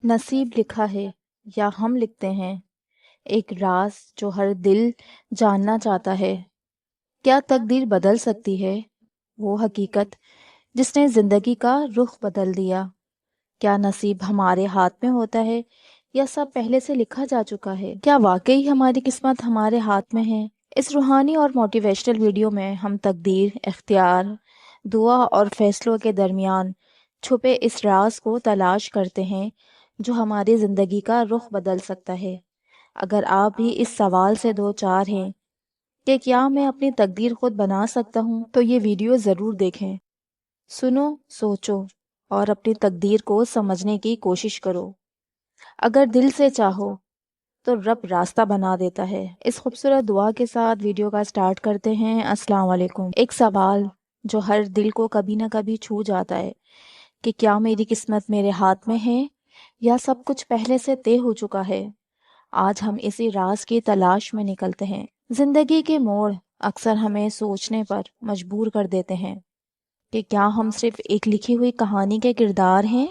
नसीब लिखा है या हम लिखते हैं, एक राज जो हर दिल जानना चाहता है। क्या तकदीर बदल सकती है? वो हकीकत जिसने ज़िंदगी का रुख बदल दिया। क्या नसीब हमारे हाथ में होता है या सब पहले से लिखा जा चुका है? क्या वाकई हमारी किस्मत हमारे हाथ में है? इस रूहानी और मोटिवेशनल वीडियो में हम तकदीर, इख्तियार, दुआ और फैसलों के दरमियान छुपे इस राज को तलाश करते हैं जो हमारी ज़िंदगी का रुख बदल सकता है। अगर आप भी इस सवाल से दो चार हैं कि क्या मैं अपनी तकदीर खुद बना सकता हूँ, तो ये वीडियो ज़रूर देखें। सुनो, सोचो और अपनी तकदीर को समझने की कोशिश करो। अगर दिल से चाहो तो रब रास्ता बना देता है। इस खूबसूरत दुआ के साथ वीडियो का स्टार्ट करते हैं। अस्सलाम वालेकुम। एक सवाल जो हर दिल को कभी ना कभी छू जाता है कि क्या मेरी किस्मत मेरे हाथ में है या सब कुछ पहले से तय हो चुका है। आज हम इसी राज की तलाश में निकलते हैं। जिंदगी के मोड़ अक्सर हमें सोचने पर मजबूर कर देते हैं कि क्या हम सिर्फ एक लिखी हुई कहानी के किरदार हैं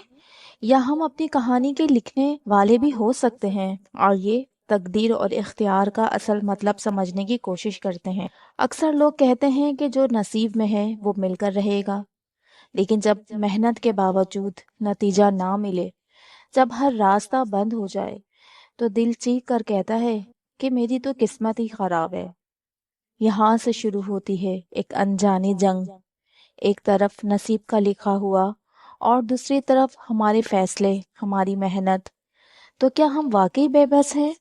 या हम अपनी कहानी के लिखने वाले भी हो सकते हैं। और ये तकदीर और इख्तियार का असल मतलब समझने की कोशिश करते हैं। अक्सर लोग कहते हैं कि जो नसीब में है वो मिलकर रहेगा, लेकिन जब मेहनत के बावजूद नतीजा ना मिले, जब हर रास्ता बंद हो जाए, तो दिल चीख कर कहता है कि मेरी तो किस्मत ही खराब है। यहाँ से शुरू होती है एक अनजानी जंग। एक तरफ नसीब का लिखा हुआ और दूसरी तरफ हमारे फैसले, हमारी मेहनत। तो क्या हम वाकई बेबस हैं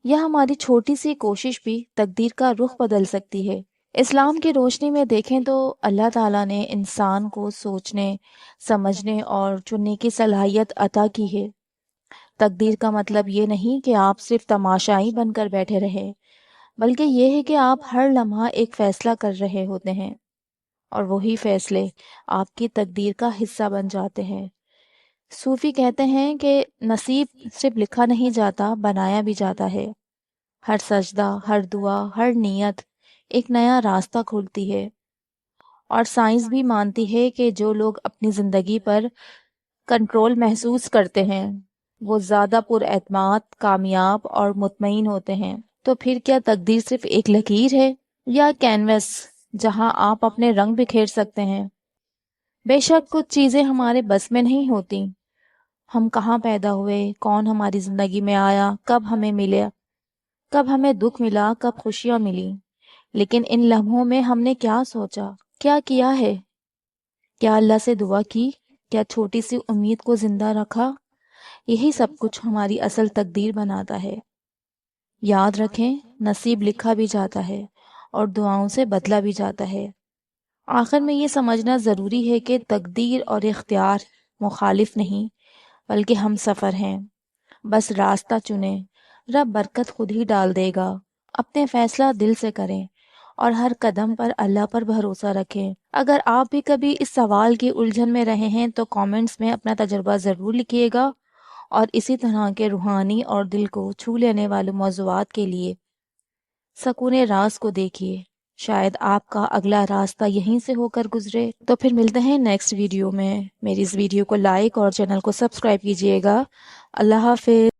या हमारी छोटी सी कोशिश भी तकदीर का रुख बदल सकती है? इस्लाम की रोशनी में देखें तो अल्लाह ताला ने इंसान को सोचने, समझने और चुनने की सलाहियत अता की है। तकदीर का मतलब ये नहीं कि आप सिर्फ तमाशाई बनकर बैठे रहे, बल्कि ये है कि आप हर लम्हा एक फ़ैसला कर रहे होते हैं और वही फ़ैसले आपकी तकदीर का हिस्सा बन जाते हैं। सूफ़ी कहते हैं कि नसीब सिर्फ लिखा नहीं जाता, बनाया भी जाता है। हर सजदा, हर दुआ, हर नियत एक नया रास्ता खोलती है। और साइंस भी मानती है कि जो लोग अपनी ज़िंदगी पर कंट्रोल महसूस करते हैं वो ज़्यादा पुरएतमाद, कामयाब और मुतमईन होते हैं। तो फिर क्या तकदीर सिर्फ एक लकीर है या कैनवस जहां आप अपने रंग बिखेर सकते हैं? बेशक कुछ चीज़ें हमारे बस में नहीं होती। हम कहाँ पैदा हुए, कौन हमारी ज़िंदगी में आया, कब हमें मिले, कब हमें दुख मिला, कब खुशियाँ मिली। लेकिन इन लम्हों में हमने क्या सोचा, क्या किया है? क्या अल्लाह से दुआ की? क्या छोटी सी उम्मीद को जिंदा रखा? यही सब कुछ हमारी असल तकदीर बनाता है। याद रखें, नसीब लिखा भी जाता है और दुआओं से बदला भी जाता है। आखिर में ये समझना ज़रूरी है कि तकदीर और इख्तियार मुखालिफ नहीं, बल्कि हम सफ़र हैं। बस रास्ता चुनें, रब बरकत खुद ही डाल देगा। अपने फैसला दिल से करें और हर कदम पर अल्लाह पर भरोसा रखें। अगर आप भी कभी इस सवाल की उलझन में रहे हैं तो कमेंट्स में अपना तजुर्बा ज़रूर लिखिएगा। और इसी तरह के रूहानी और दिल को छू लेने वाले मौज़ूआत के लिए सकूने राज को देखिए। शायद आपका अगला रास्ता यहीं से होकर गुजरे। तो फिर मिलते हैं नेक्स्ट वीडियो में। मेरी इस वीडियो को लाइक और चैनल को सब्सक्राइब कीजिएगा। अल्लाह हाफिज़।